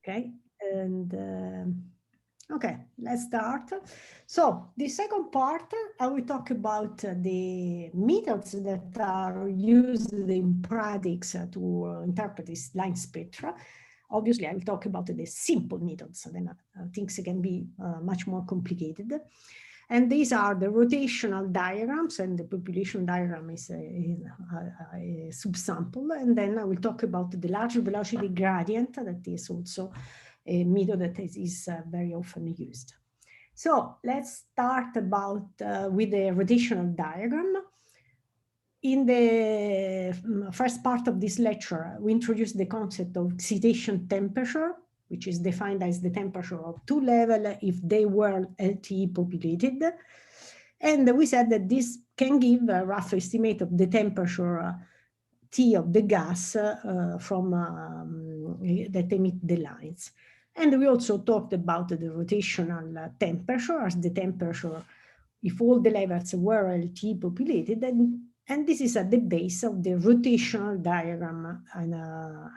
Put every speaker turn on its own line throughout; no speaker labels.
Okay, and okay, let's start. So the second part, I will talk about the methods that are used in practice to interpret this line spectra. Obviously, I will talk about the simple methods, then things can be much more complicated. And these are the rotational diagrams, and the population diagram is a subsample. And then I will talk about the large velocity gradient, that is also a method that is very often used. So let's start with the rotational diagram. In the first part of this lecture, we introduced the concept of excitation temperature, which is defined as the temperature of two levels if they were LTE populated. And we said that this can give a rough estimate of the temperature T of the gas that emit the lines. And we also talked about the rotational temperature as the temperature if all the levels were LTE populated, and this is at the base of the rotational diagram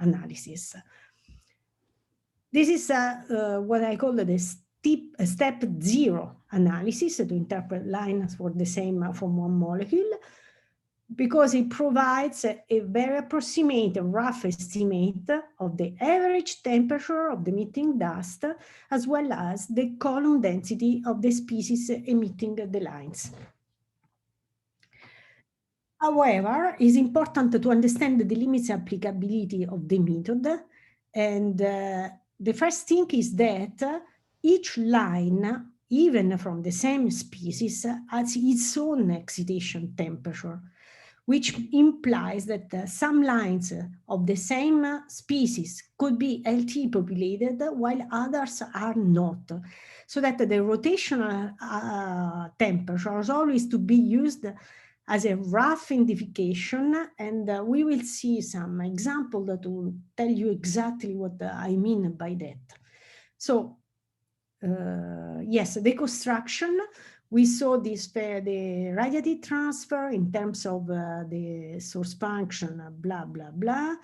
analysis. This is what I call the step zero analysis to interpret lines for the same from one molecule, because it provides a very approximate rough estimate of the average temperature of the emitting dust, as well as the column density of the species emitting the lines. However, it's important to understand the limits applicability of the method, and the first thing is that each line, even from the same species, has its own excitation temperature, which implies that some lines of the same species could be LTE populated while others are not. So that the rotational temperature is always to be used as a rough indication, and we will see some example that will tell you exactly what I mean by that. So, yes, the construction, we saw this the radiative transfer in terms of the source function, blah, blah, blah.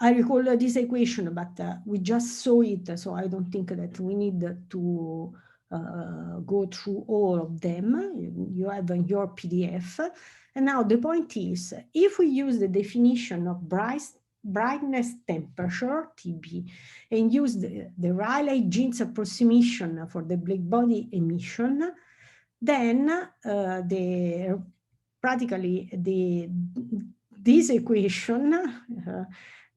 I recall this equation, but we just saw it, so I don't think that we need to go through all of them. You have in your PDF. And now the point is, if we use the definition of brightness temperature, TB, and use the Rayleigh-Jeans approximation for the black body emission, then this equation,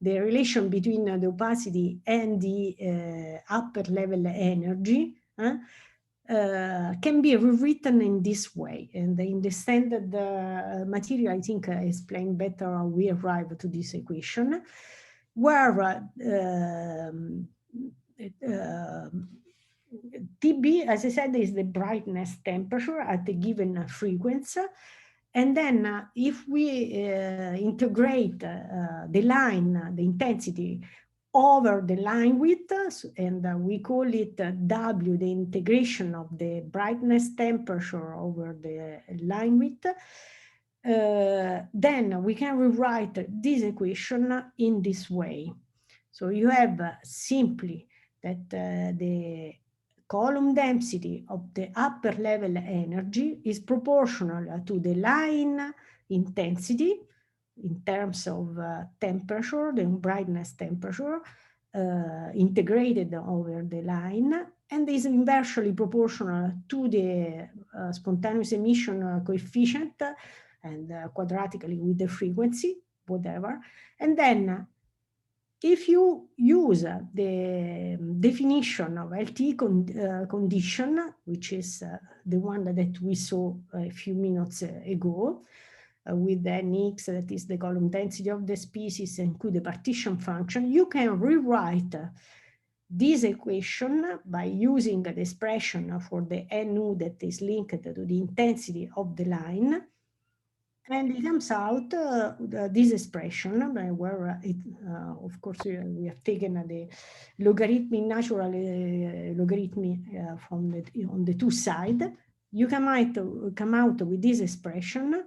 the relation between the opacity and the upper level energy can be rewritten in this way. And in the standard material, I think I explained better how we arrive to this equation, where TB, as I said, is the brightness temperature at a given frequency. And then if we integrate the line, the intensity, over the line width, and we call it W, the integration of the brightness temperature over the line width, then we can rewrite this equation in this way. So you have simply that the column density of the upper level energy is proportional to the line intensity in terms of temperature, the brightness temperature, integrated over the line, and is inversely proportional to the spontaneous emission coefficient, and quadratically with the frequency, whatever. And then if you use the definition of LTE condition, which is the one that we saw a few minutes ago, with the Nx, that is the column density of the species, and Q, the partition function, you can rewrite this equation by using the expression for the Nu that is linked to the intensity of the line. And it comes out this expression where, of course, we have taken the logarithmic, natural logarithm on the two sides. You come out with this expression,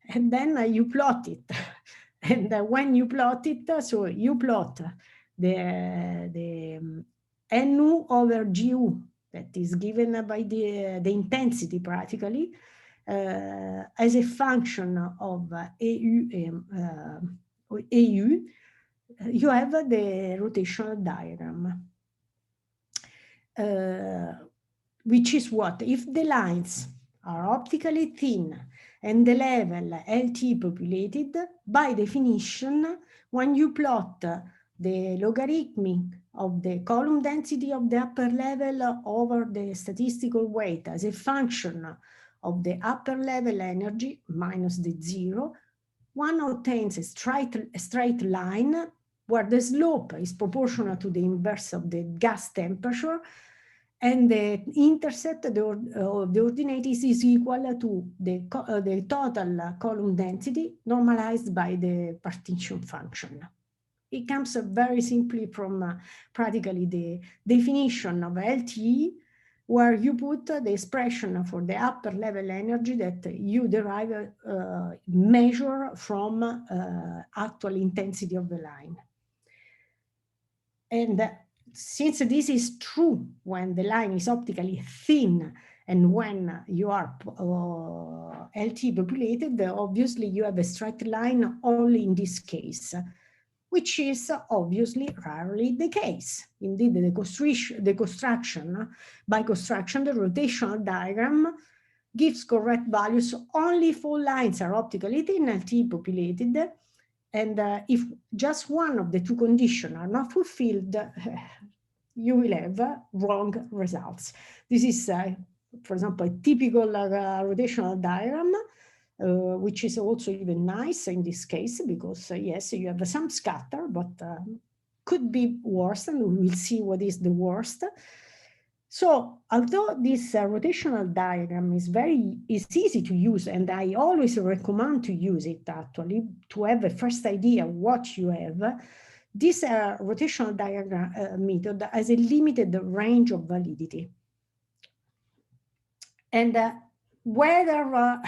and then you plot it. And when you plot it, so you plot the NU over GU that is given by the intensity practically as a function of AU, you have the rotational diagram. Which is what? If the lines are optically thin and the level LT populated, by definition, when you plot the logarithmic of the column density of the upper level over the statistical weight as a function of the upper level energy minus the zero, one obtains a straight line where the slope is proportional to the inverse of the gas temperature, and the intercept of the ordinate is equal to the total column density normalized by the partition function. It comes very simply from practically the definition of LTE, where you put the expression for the upper level energy that you derive, measure from actual intensity of the line. And since this is true when the line is optically thin and when you are LT populated, obviously you have a straight line only in this case, which is obviously rarely the case. Indeed, the construction, by construction, the rotational diagram gives correct values only if all lines are optically thin, LT populated, and if just one of the two conditions are not fulfilled, you will have wrong results. This is, for example, a typical rotational diagram, which is also even nice in this case, because yes, you have some scatter, but could be worse, and we will see what is the worst. So although this rotational diagram is easy to use, and I always recommend to use it actually to have a first idea what you have, this rotational diagram method has a limited range of validity. And whether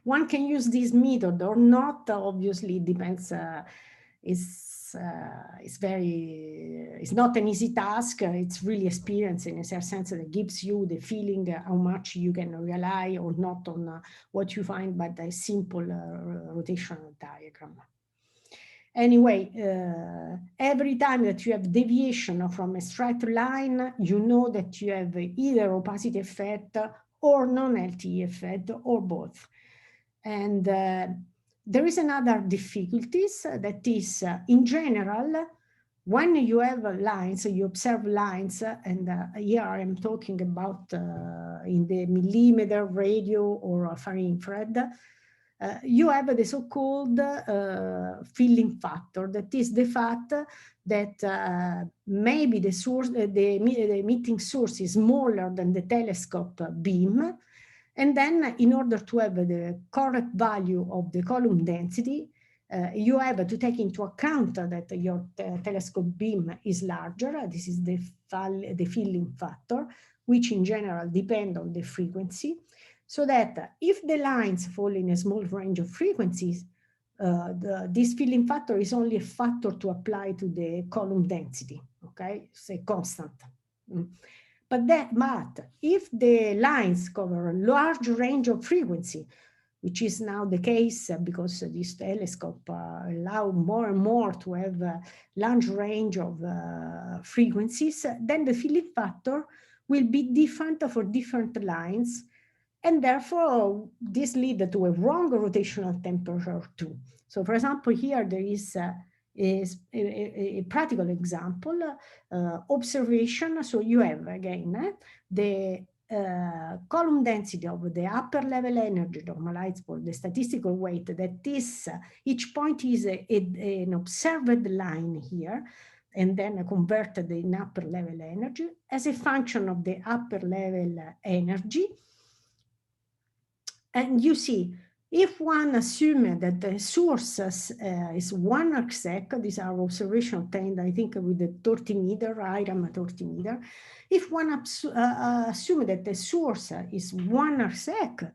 one can use this method or not, obviously depends, it's not an easy task. It's really experience in a certain sense that gives you the feeling how much you can rely or not on what you find by the simple rotational diagram. Anyway, every time that you have deviation from a straight line, you know that you have either opacity effect or non-LTE effect or both. And there is another difficulties that is, in general, when you have lines, you observe lines, and here I am talking about in the millimeter, radio, or far infrared, you have the so-called filling factor. That is the fact that maybe the source, the emitting source is smaller than the telescope beam. And then in order to have the correct value of the column density, you have to take into account that your telescope beam is larger. This is the filling factor, which in general depend on the frequency. So that if the lines fall in a small range of frequencies, this filling factor is only a factor to apply to the column density, okay? It's a constant. But if the lines cover a large range of frequency, which is now the case because this telescope allow more and more to have a large range of frequencies, then the filling factor will be different for different lines. And therefore, this leads to a wrong rotational temperature too. So for example, here there is a practical example, observation. So you have, again, the column density of the upper level energy normalized for the statistical weight, that is, each point is an observed line here, and then converted in upper level energy as a function of the upper level energy. And you see, if one assumes that the source is 1 arcsec, these are observations obtained, I think, with the 30 meter, IRAM 30 meter. If one assumes that the source is 1 arcsec,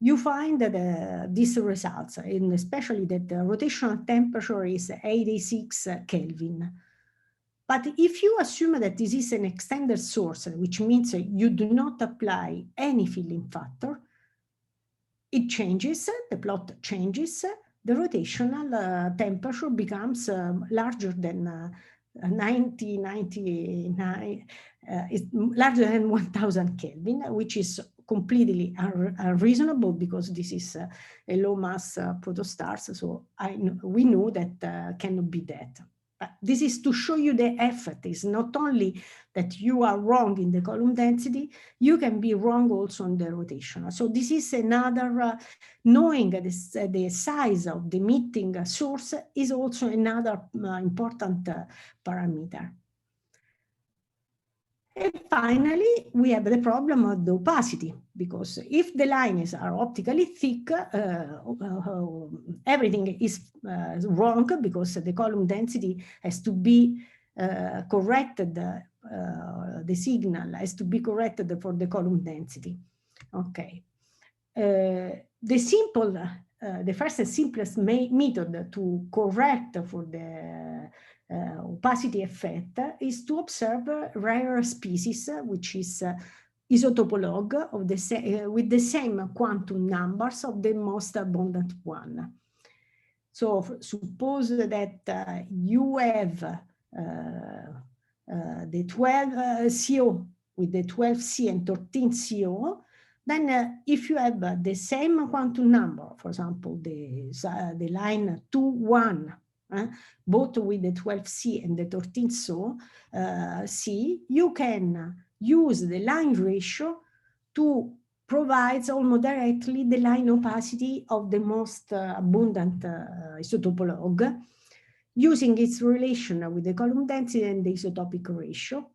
you find that these results, and especially that the rotational temperature is 86 Kelvin. But if you assume that this is an extended source, which means you do not apply any filling factor, it changes, the plot changes, the rotational temperature becomes larger than 99, is larger than 1000 Kelvin, which is completely unreasonable because this is a low mass protostars. So we know that cannot be that. This is to show you the effect. It's not only that you are wrong in the column density, you can be wrong also on the rotational. So this is another, knowing the size of the emitting source is also another important parameter. And finally, we have the problem of the opacity, because if the lines are optically thick, everything is wrong, because the column density has to be corrected, the signal has to be corrected for the column density. Okay. The first and simplest method to correct for the opacity effect is to observe rare species, which is isotopolog of with the same quantum numbers of the most abundant one. So suppose that you have the 12 CO with the 12C and 13 CO, then if you have the same quantum number, for example, the line 2, 1, both with the 12C and the 13C, you can use the line ratio to provide almost directly the line opacity of the most abundant isotopolog, using its relation with the column density and the isotopic ratio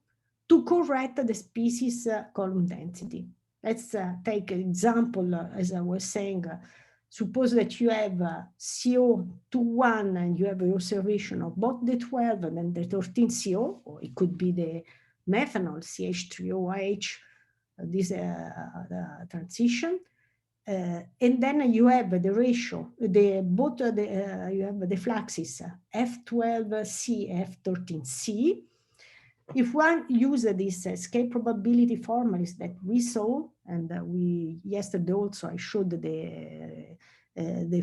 to correct the species column density. Let's take an example, as I was saying. Suppose that you have CO21 and you have an observation of both the 12 and the 13 CO, or it could be the methanol CH3OH, this transition. And then you have the ratio, you have the fluxes F12C, F13C. If one uses this escape probability formulas that we saw, and yesterday also I showed the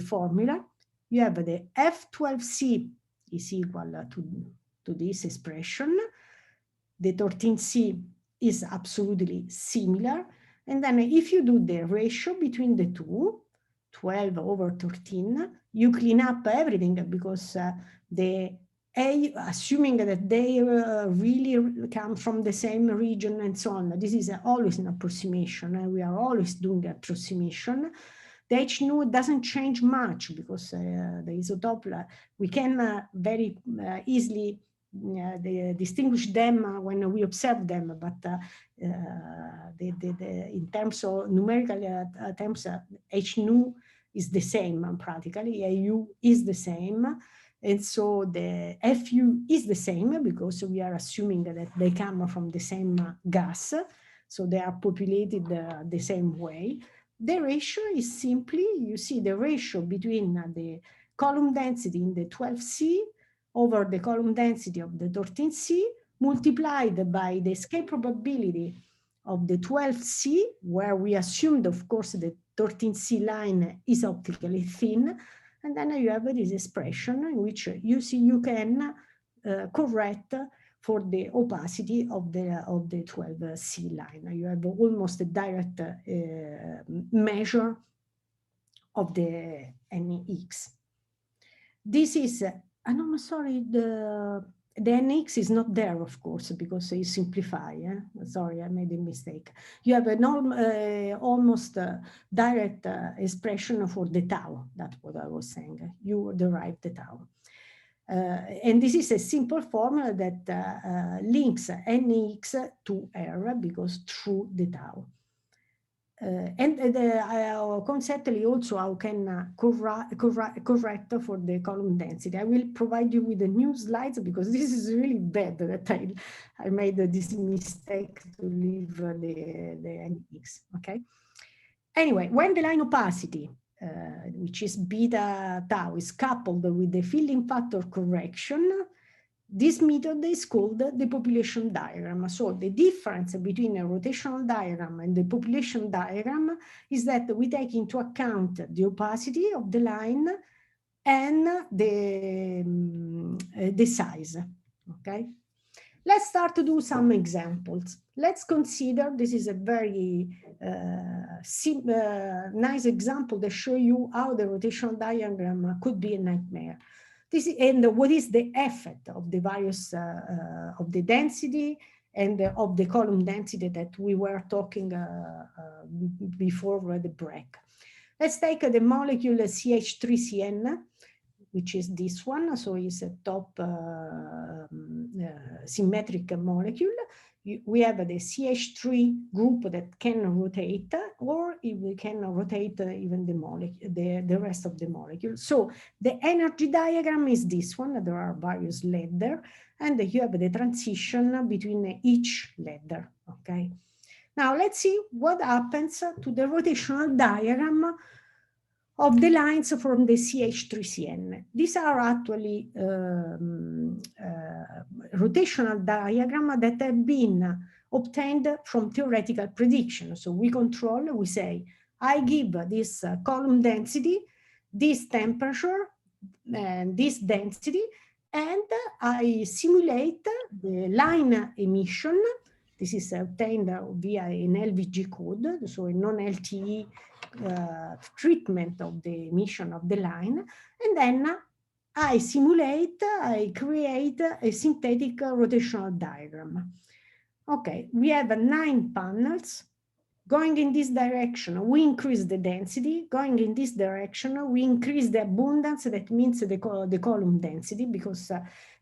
formula, you have the F12C is equal to this expression. The 13C is absolutely similar. And then if you do the ratio between the two, 12 over 13, you clean up everything, because assuming that they really come from the same region and so on. This is always an approximation, and we are always doing approximation. The H nu doesn't change much, because the isotope, we can very easily distinguish them when we observe them, but in terms of numerical terms, H nu is the same practically, AU is the same. And so the FU is the same, because we are assuming that they come from the same gas. So they are populated the same way. The ratio is simply, you see the ratio between the column density in the 12C over the column density of the 13C multiplied by the escape probability of the 12C, where we assumed, of course, the 13C line is optically thin. And then you have this expression in which you see you can correct for the opacity of the 12C line. You have almost a direct measure of the NX. This is, I'm sorry, the NX is not there, of course, because you simplify. Sorry, I made a mistake. You have an almost direct expression for the tau. That's what I was saying. You derive the tau. And this is a simple formula that links NX to R, because through the tau. And conceptually also how can correct for the column density. I will provide you with the new slides, because this is really bad that I made this mistake to leave the NX, okay? Anyway, when the line opacity, which is beta tau, is coupled with the filling factor correction, this method is called the population diagram. So the difference between a rotational diagram and the population diagram is that we take into account the opacity of the line and the size, okay? Let's start to do some examples. Let's consider, this is a very nice example to show you how the rotational diagram could be a nightmare. And what is the effect of the various, of the density and of the column density that we were talking before the break. Let's take the molecule CH3CN, which is this one, so it's a top symmetric molecule. We have the CH3 group that can rotate, or if we can rotate even the molecule, the rest of the molecule. So the energy diagram is this one. There are various ladder, and you have the transition between each ladder. Okay. Now let's see what happens to the rotational diagram of the lines from the CH3CN. These are actually rotational diagrams that have been obtained from theoretical prediction. So we control, we say, I give this column density, this temperature, and this density, and I simulate the line emission. This is obtained via an LVG code, so a non-LTE treatment of the emission of the line, and then I simulate, I create a synthetic rotational diagram. Okay, we have 9 panels. Going in this direction, we increase the density. Going in this direction, we increase the abundance. That means the column density, because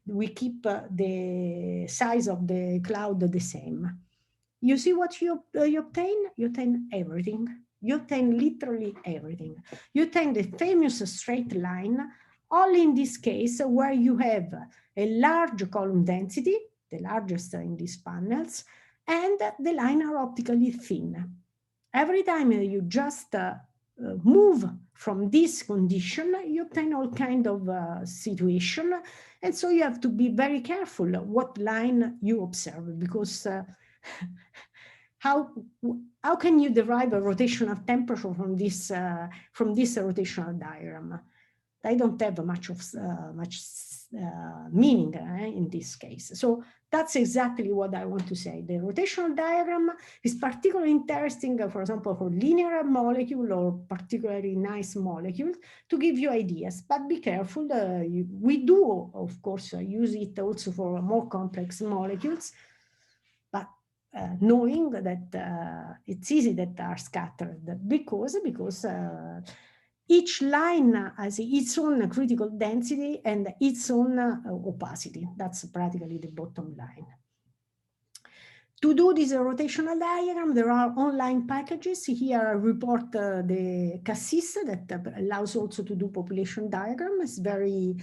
we keep the size of the cloud the same. You see what you obtain? You obtain everything. You obtain literally everything. You obtain the famous straight line, only in this case where you have a large column density, the largest in these panels, and the lines are optically thin. Every time you just move from this condition, you obtain all kind of situation, and so you have to be very careful what line you observe, because how can you derive a rotational temperature from this rotational diagram? They don't have much meaning in this case. So that's exactly what I want to say. The rotational diagram is particularly interesting, for example, for linear molecule or particularly nice molecules, to give you ideas. But be careful. We do, of course, use it also for more complex molecules. But knowing that it's easy that are scattered, because each line has its own critical density and its own opacity. That's practically the bottom line. To do this rotational diagram, there are online packages. Here I report the Cassis that allows also to do population diagram. It's very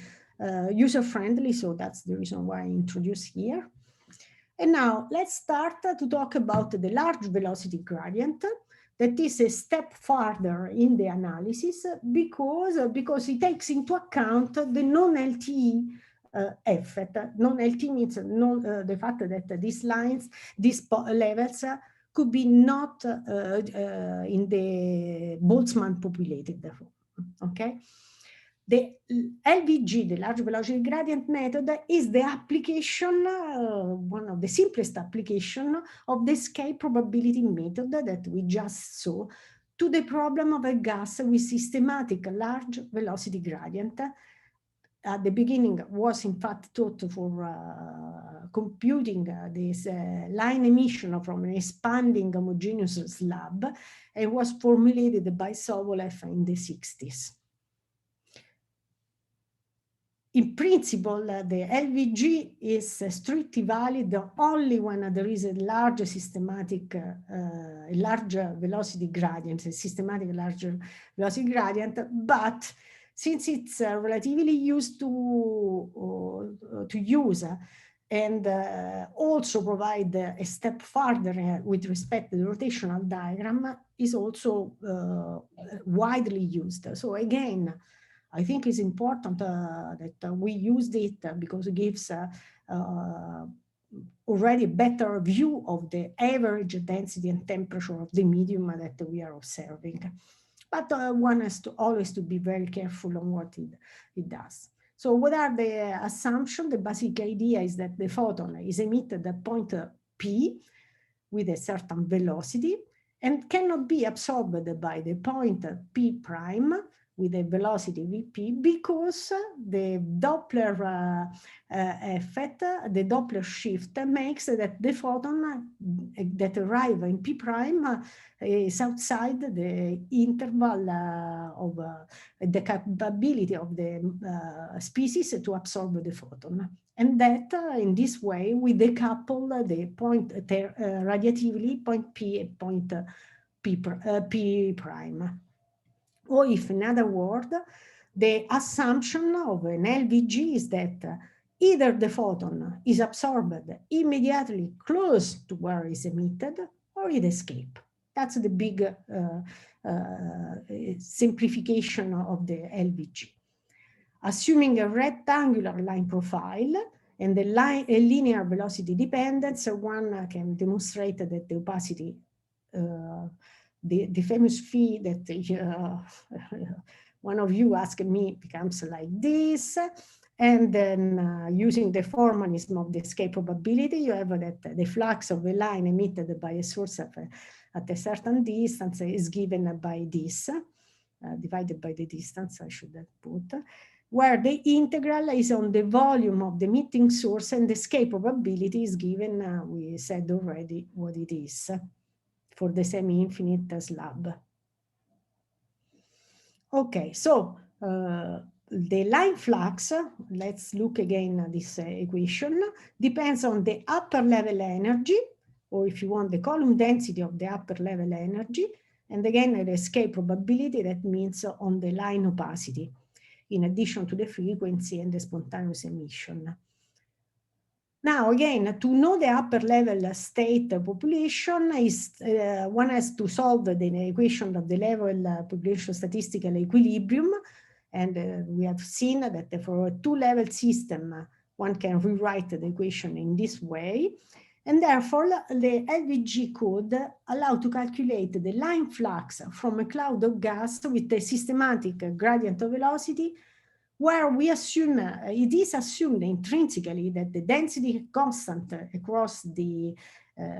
user-friendly, so that's the reason why I introduce here. And now let's start to talk about the large velocity gradient. That is a step further in the analysis, because it takes into account the non-LTE effect. Non-LTE means the fact that these lines, these levels could be not in the Boltzmann populated, okay? The LVG, the large velocity gradient method, is the application, one of the simplest application of the escape probability method that we just saw to the problem of a gas with systematic large velocity gradient. At the beginning was in fact thought for computing this line emission from an expanding homogeneous slab, and was formulated by Sobolev in the 60s. In principle, the LVG is strictly valid only when there is a large systematic, large velocity gradient, a systematic larger velocity gradient. But since it's relatively used to use and also provide a step further with respect to the rotational diagram is also widely used. So again, I think it's important that we use it because it gives already a better view of the average density and temperature of the medium that we are observing. But one has to always to be very careful on what it does. So what are the assumptions? The basic idea is that the photon is emitted at point P with a certain velocity and cannot be absorbed by the point P prime with a velocity Vp because the Doppler effect, the Doppler shift makes that the photon that arrive in P prime is outside the interval of the capability of the species to absorb the photon. And that in this way, we decouple the point radiatively point P and point P prime. Or if in other words, the assumption of an LVG is that either the photon is absorbed immediately close to where it is emitted or it escapes. That's the big simplification of the LVG. Assuming a rectangular line profile and a linear velocity dependence, one can demonstrate that the opacity, the famous phi that one of you asked me becomes like this. And then using the formalism of the escape probability, you have that the flux of a line emitted by a source at a certain distance is given by this, divided by the distance, I should have put, where the integral is on the volume of the emitting source and the escape probability is given, we said already what it is, for the semi-infinite slab. Okay, so the line flux, let's look again at this equation, depends on the upper level energy, or if you want the column density of the upper level energy, and again the escape probability, that means on the line opacity, in addition to the frequency and the spontaneous emission. Now, again, to know the upper level state population, one has to solve the equation of the level population statistical equilibrium. And we have seen that for a two-level system, one can rewrite the equation in this way. And therefore, the LVG could allow to calculate the line flux from a cloud of gas with a systematic gradient of velocity, where we assume, it is assumed intrinsically that the density constant across the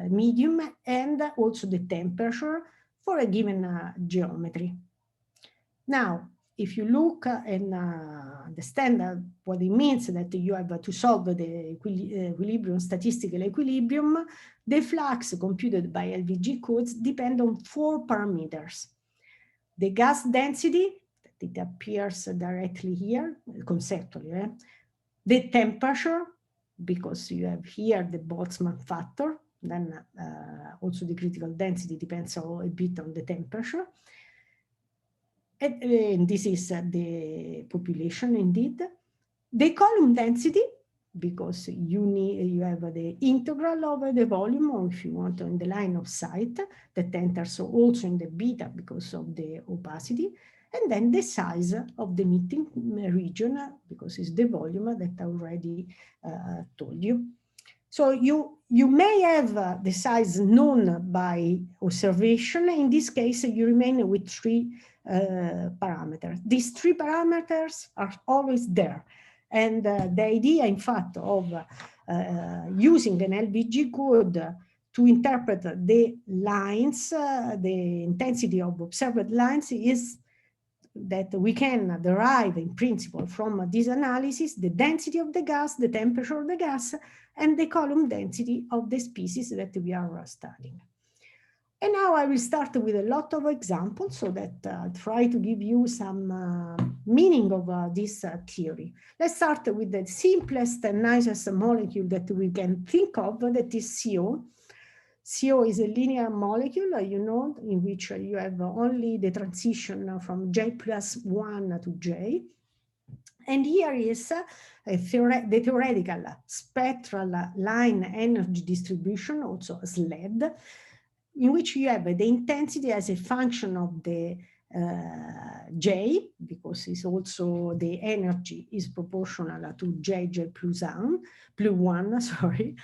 medium and also the temperature for a given geometry. Now, if you look and understand what it means that you have to solve the equilibrium, statistical equilibrium, the flux computed by LVG codes depend on 4 parameters. The gas density, it appears directly here, conceptually. The temperature, because you have here the Boltzmann factor, then also the critical density depends a bit on the temperature. And this is the population indeed. The column density, because you have the integral of the volume, or if you want in the line of sight, that enters also in the beta because of the opacity. And then the size of the emitting region, because it's the volume that I already told you. So you may have the size known by observation. In this case, you remain with 3 parameters. These 3 parameters are always there. And the idea, in fact, of using an LVG code to interpret the lines, the intensity of observed lines, is that we can derive in principle from this analysis the density of the gas, the temperature of the gas, and the column density of the species that we are studying. And now I will start with a lot of examples so that try to give you some meaning of this theory. Let's start with the simplest and nicest molecule that we can think of, that is CO. CO is a linear molecule, you know, in which you have only the transition from J+1 to J. And here is the theoretical spectral line energy distribution, also SLED, in which you have the intensity as a function of the J, because it's also the energy is proportional to J plus 1, sorry.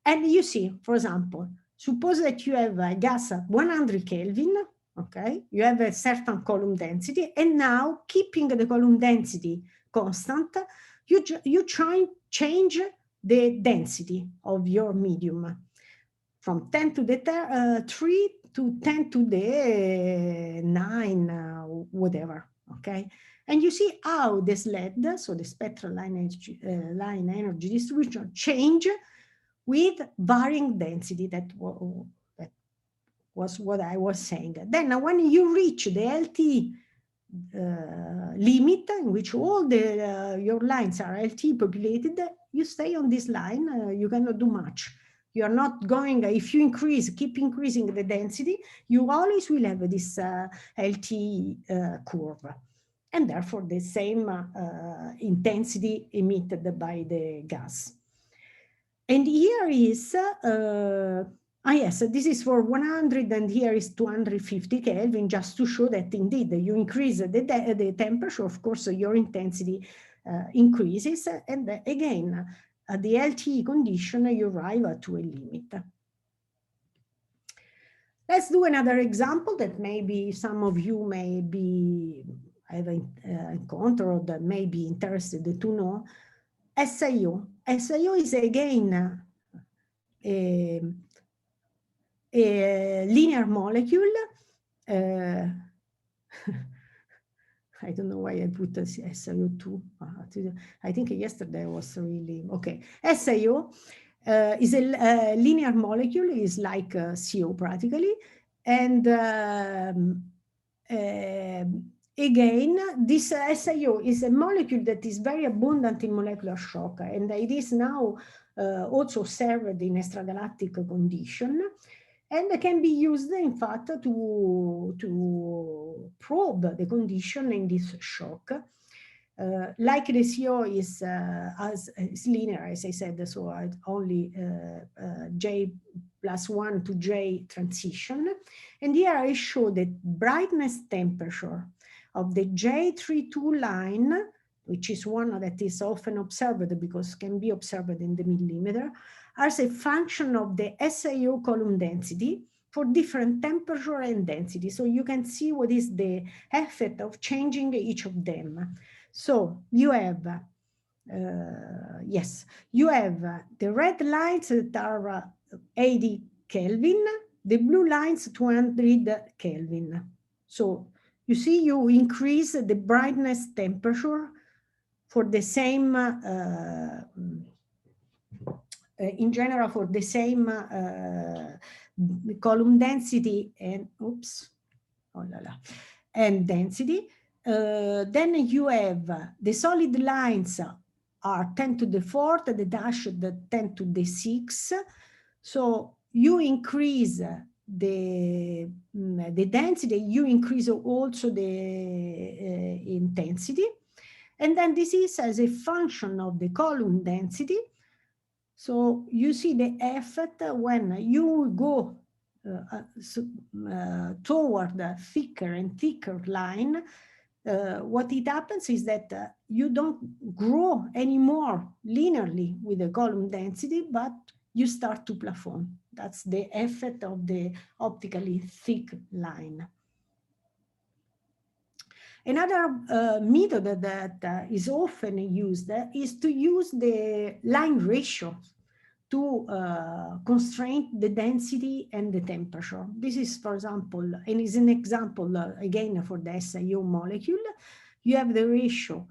And you see, for example, suppose that you have a gas at 100 Kelvin, okay? You have a certain column density, and now keeping the column density constant, you try to change the density of your medium from 10 to the 3 to 10 to the 9, whatever, okay? And you see how this SLED, so the spectral line energy distribution, change with varying density. That was what I was saying. Then when you reach the LT limit, in which all your lines are LT populated, you stay on this line, you cannot do much. You are not going, if you keep increasing the density, you always will have this LT curve, and therefore the same intensity emitted by the gas. And here is, yes, this is for 100, and here is 250 Kelvin, just to show that indeed you increase the temperature, of course, your intensity increases, and again, at the LTE condition, you arrive to a limit. Let's do another example that maybe some of you may be have encountered or that may be interested to know. SIO. SIO is again a linear molecule. I don't know why I put SIO2. I think yesterday was really, okay. SIO is a linear molecule, is like CO practically. And again, this SIO is a molecule that is very abundant in molecular shock, and it is now also observed in extragalactic condition, and can be used, in fact, to probe the condition in this shock. Like the CO is linear, as I said, so only J plus 1 to J transition. And here I show the brightness temperature of the J32 line, which is one that is often observed because can be observed in the millimeter, as a function of the SIO column density for different temperature and density. So you can see what is the effect of changing each of them. So you have, yes, you have the red lines that are 80 Kelvin, the blue lines 200 Kelvin. So you see, you increase the brightness temperature for the same, in general, for the same column density and, oops, oh la la, and density. Then you have the solid lines are 10 to the 4th, the dashed 10 to the 6th. So you increase the density, you increase also the intensity. And then this is as a function of the column density. So you see the effect when you go toward a thicker and thicker line. What it happens is that you don't grow anymore linearly with the column density, but you start to plafond. That's the effect of the optically thick line. Another method that is often used is to use the line ratio to constrain the density and the temperature. This is, for example, and is an example, again, for the SIO molecule. You have the ratio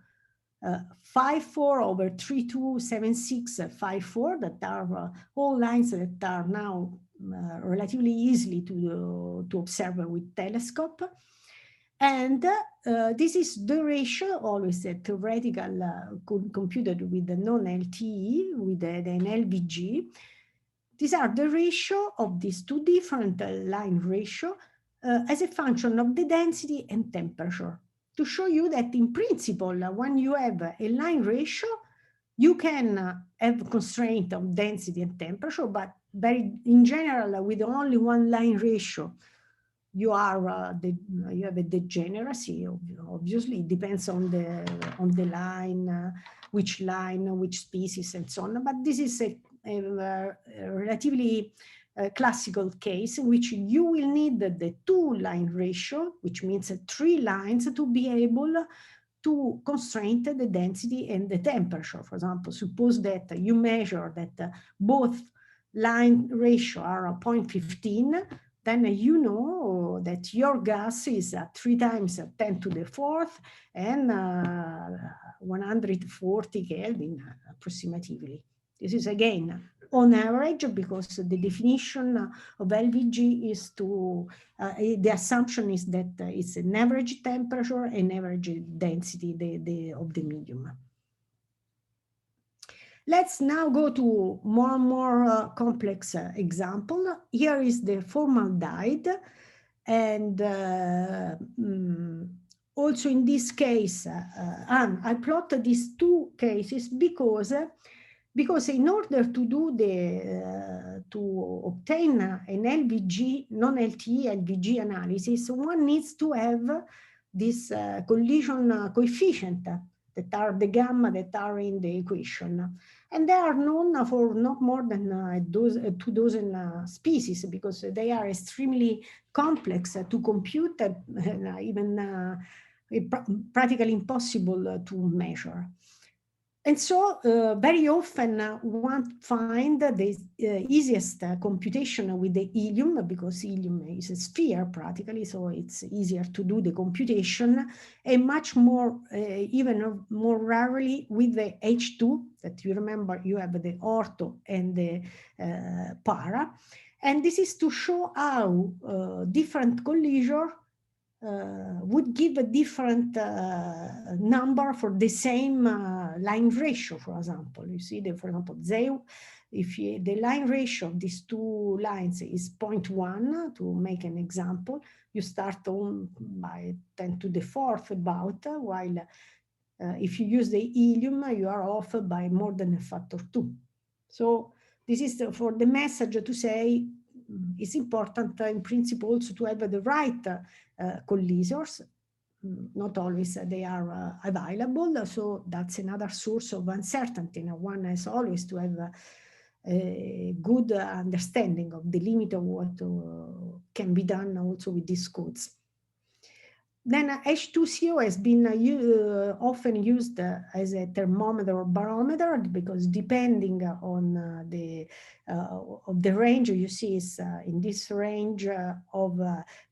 5,4 over 327654, that are all lines that are now relatively easily to observe with telescope. And this is the ratio, always a theoretical computed with the non-LTE, with an LVG. These are the ratio of these two different line ratio as a function of the density and temperature. to show you that in principle, when you have a line ratio, you can have constraint of density and temperature, but in general, with only one line ratio, you have a degeneracy. Obviously, it depends on the line, which species, and so on. But this is a relatively classical case in which you will need the 2-line ratio, which means 3 lines, to be able to constrain the density and the temperature. For example, suppose that you measure that both line ratio are 0.15, then you know that your gas is 3 times 10 to the 4th and 140 Kelvin approximately. This is again on average, because the definition of LVG is the assumption is that it's an average temperature and average density of the medium. Let's now go to more and more complex example. Here is the formaldehyde, and also in this case, I plot these 2 cases because in order to do to obtain an LVG, non-LTE LVG analysis, one needs to have this collision coefficient that are the gamma that are in the equation. And they are known for not more than 2,000 species, because they are extremely complex to compute, even practically impossible to measure. And so very often one find the easiest computation with the helium, because helium is a sphere practically, so it's easier to do the computation, and much more, even more rarely with the H2, that you remember you have the ortho and the para. And this is to show how different collision would give a different number for the same line ratio, for example. You see, for example, if the line ratio of these 2 lines is 0.1, to make an example, you start on by 10 to the 4th about, while if you use the helium, you are off by more than a factor 2. So this is for the message to say it's important in principle also to have the right collisors. Not always they are available, so that's another source of uncertainty. Now one has always to have a good understanding of the limit of what can be done also with these codes. Then H2CO has been often used as a thermometer or barometer, because depending on of the range you see is in this range of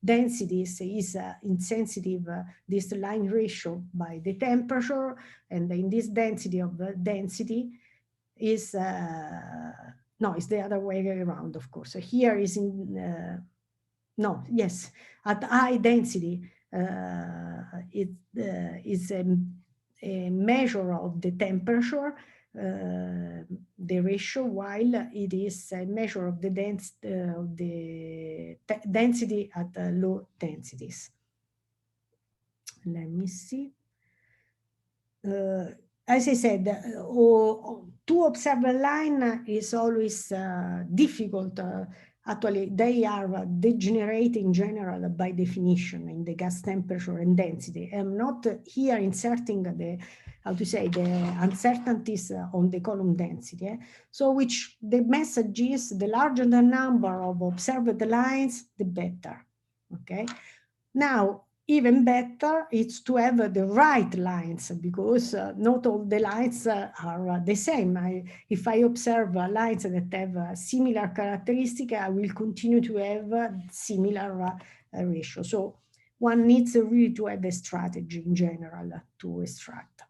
densities is insensitive this line ratio by the temperature, and in this density of density is no, it's the other way around, of course. So here is in no, yes, at high density. It is a measure of the temperature, the ratio, while it is a measure of the density at low densities. Let me see. As I said, to observe a line is always difficult. Actually, they are degenerate in general by definition in the gas temperature and density. I'm not here inserting the, how to say, the uncertainties on the column density. So which the message is, the larger the number of observed lines, the better, okay? Now, even better, it's to have the right lines, because not all the lines are the same. If I observe lines that have similar characteristics, I will continue to have similar ratio. So one needs really to have a strategy in general to extract.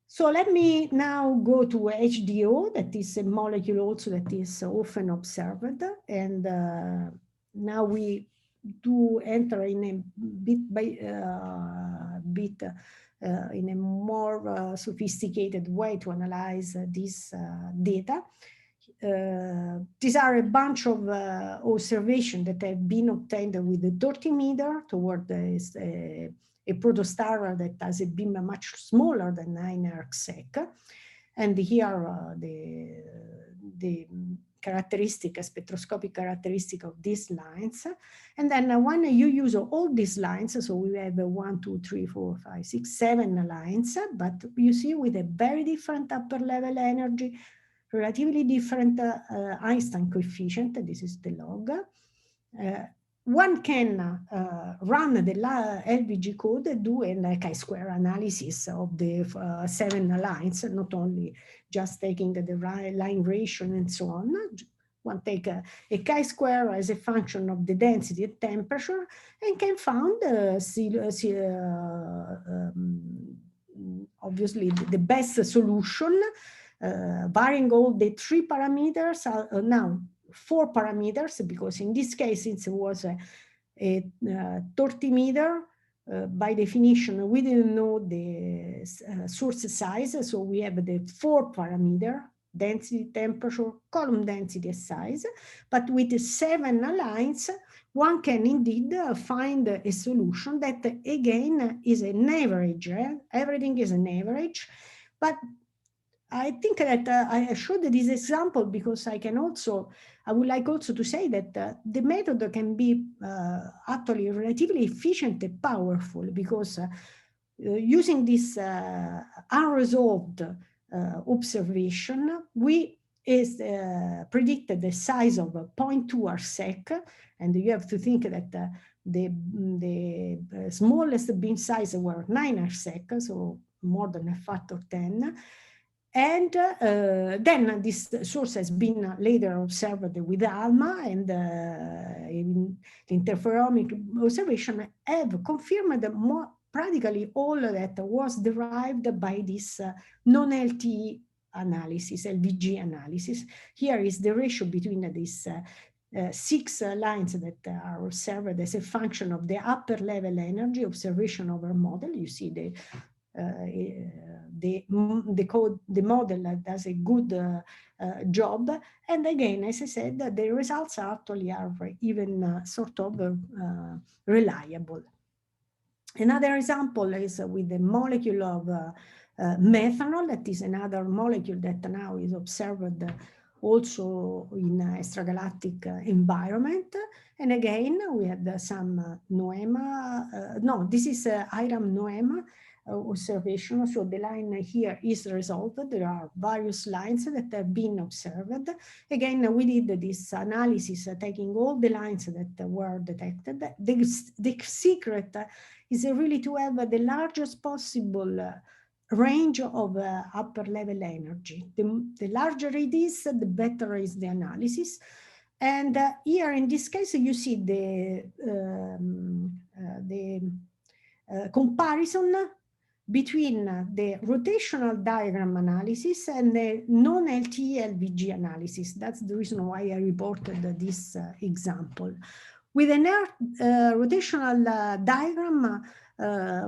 So let me now go to HDO, that is a molecule also that is often observed. And now we do enter in a in a more sophisticated way to analyze this data. These are a bunch of observations that have been obtained with the 30 meter toward the a protostar that has a beam much smaller than 9 arcsec. And here the characteristic, spectroscopic characteristic of these lines. And then when you use all these lines, so we have 1, 2, 3, 4, 5, 6, 7 lines, but you see with a very different upper level energy, relatively different Einstein coefficient, this is the log. One can run the LVG code, do a chi-square analysis of the 7 lines, not only just taking the line ratio and so on. One take a chi-square as a function of the density and temperature and can find obviously the best solution, varying all the 3 parameters, now 4 parameters, because in this case, since it was a 30 meter, by definition, we didn't know the source size, so we have the 4 parameter, density, temperature, column density, and size. But with the 7 lines, one can indeed find a solution that, again, is an average. Everything is an average, but I think that I showed this example because I would like also to say that the method can be actually relatively efficient and powerful, because using this unresolved observation, we predicted the size of 0.2 arsec, and you have to think that the smallest beam size were 9 arsec, so more than a factor 10. And then this source has been later observed with ALMA, and in the interferometric observation have confirmed practically all that was derived by this non-LTE analysis, LVG analysis. Here is the ratio between these 6 lines that are observed as a function of the upper level energy observation over model. You see the model does a good job, and again, as I said, the results actually are even sort of reliable. Another example is with the molecule of methanol. That is another molecule that now is observed also in extragalactic environment. And again, we had some NOEMA, no, this is IRAM NOEMA observation. So the line here is resolved. There are various lines that have been observed. Again, we did this analysis taking all the lines that were detected. The secret is really to have the largest possible range of upper level energy. The larger it is, the better is the analysis. And here in this case, you see the comparison between the rotational diagram analysis and the non-LTE LVG analysis. That's the reason why I reported this example. With an rotational diagram,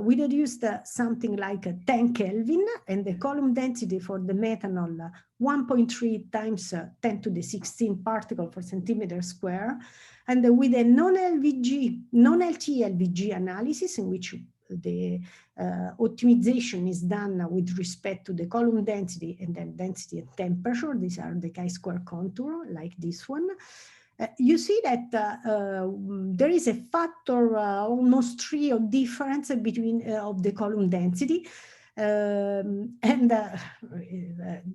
we deduced something like 10 Kelvin, and the column density for the methanol 1.3 times 10 to the 16 particle per centimeter square. And with a non-LTE LVG analysis, in which the optimization is done with respect to the column density and then density and temperature. These are the chi-square contour, like this one. You see that there is a factor almost 3 of difference between of the column density.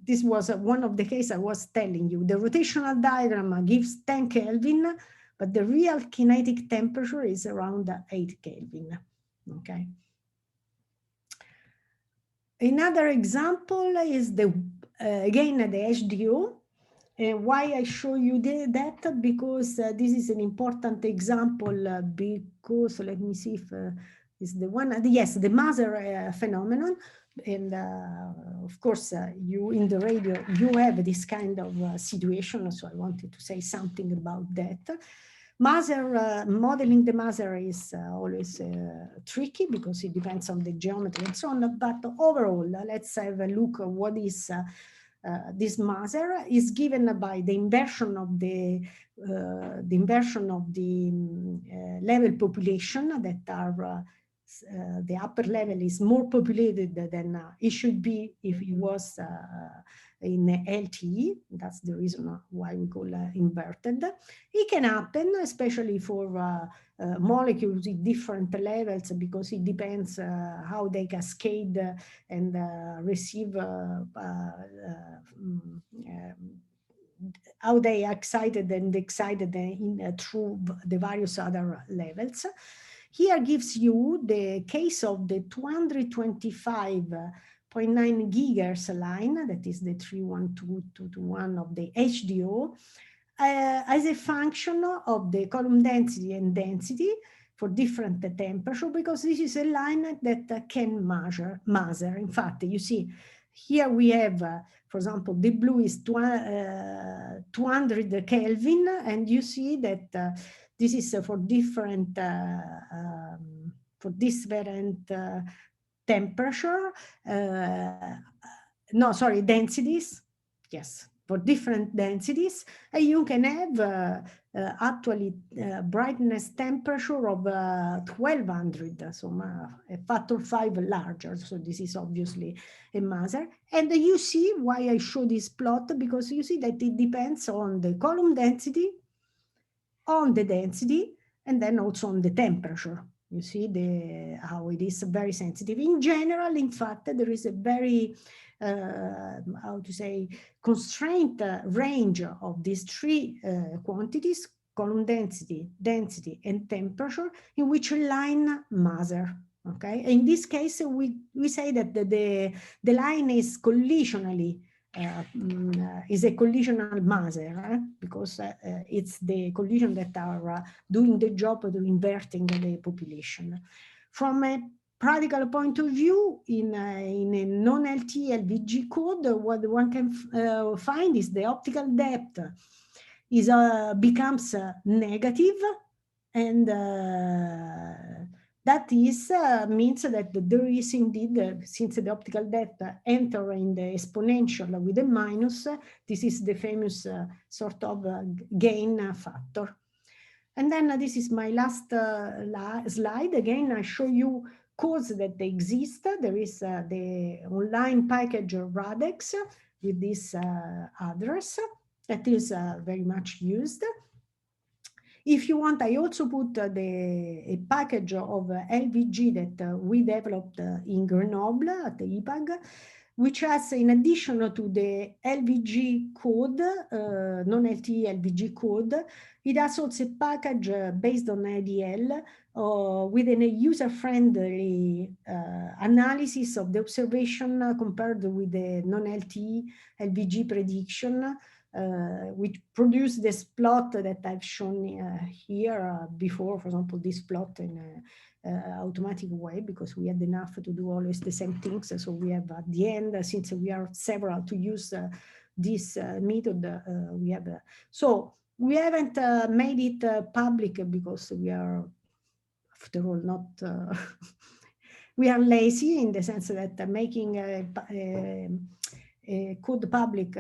This was one of the cases I was telling you. The rotational diagram gives 10 Kelvin, but the real kinetic temperature is around 8 Kelvin. Okay. Another example is again the HDO. Why I show you that? Because this is an important example, because let me see if is the one, yes, the Maser phenomenon. And of course, you in the radio, you have this kind of situation, so I wanted to say something about that. Maser, modeling the Maser is always tricky because it depends on the geometry and so on, but overall, let's have a look at what is this Maser is given by the inversion of the level population that are the upper level is more populated than it should be if it was in LTE. That's the reason why we call inverted. It can happen, especially for molecules at different levels, because it depends how they cascade and receive how they are excited and excited through the various other levels. Here gives you the case of the 225.9 gigahertz line, that is the 312.221 of the HDO, as a function of the column density and density for different temperature, because this is a line that can measure. In fact, you see, here we have, for example, the blue is 200 Kelvin, and you see that this is for different temperature. No, sorry, densities. Yes, for different densities, and you can have actually brightness temperature of 1200, so a factor 5 larger. So this is obviously a maser. And you see why I show this plot, because you see that it depends on the column density, on the density, and then also on the temperature. You see how it is very sensitive. In general, in fact, there is a very, how to say, constrained range of these three quantities, column density, density, and temperature, in which a line maser. Okay, in this case, we say that the line is collisionally is a collisional maser, because it's the collision that are doing the job of inverting the population. From a practical point of view, in a non-LTE LVG code, what one can find is the optical depth becomes negative, and that is means that there is indeed, since the optical depth enter in the exponential with a minus, this is the famous sort of gain factor. And then this is my last slide. Again, I show you codes that exist. There is the online package Radex with this address that is very much used. If you want, I also put a package of LVG that we developed in Grenoble at the IPAG, which has, in addition to the LVG code, non-LTE LVG code, it has also a package based on IDL with a user-friendly analysis of the observation compared with the non-LTE LVG prediction, which produced this plot that I've shown here before, for example, this plot in automatic way, because we had enough to do always the same things. So we have at the end, since we are several to use this method, we have. So we haven't made it public because we are, after all, not, we are lazy in the sense that making a code public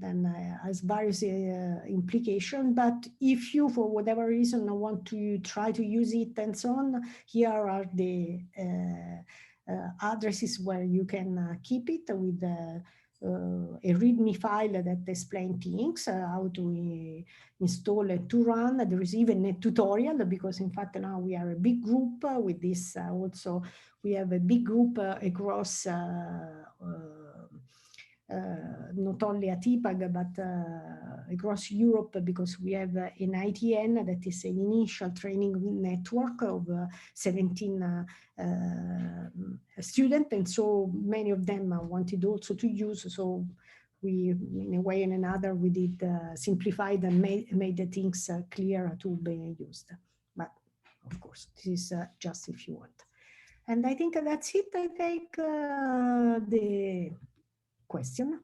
then has various implications. But if you, for whatever reason, want to try to use it and so on, here are the addresses where you can keep it with a README file that explains things, how to install it to run. There is even a tutorial, because in fact now we are a big group with this. Also, we have a big group across not only at IPAG, but across Europe, because we have an ITN, that is an initial training network of 17 students, and so many of them wanted also to use. So we, in a way and another, we did simplified and made the things clear to be used. But of course, this is just if you want. And I think that's it. I take the question.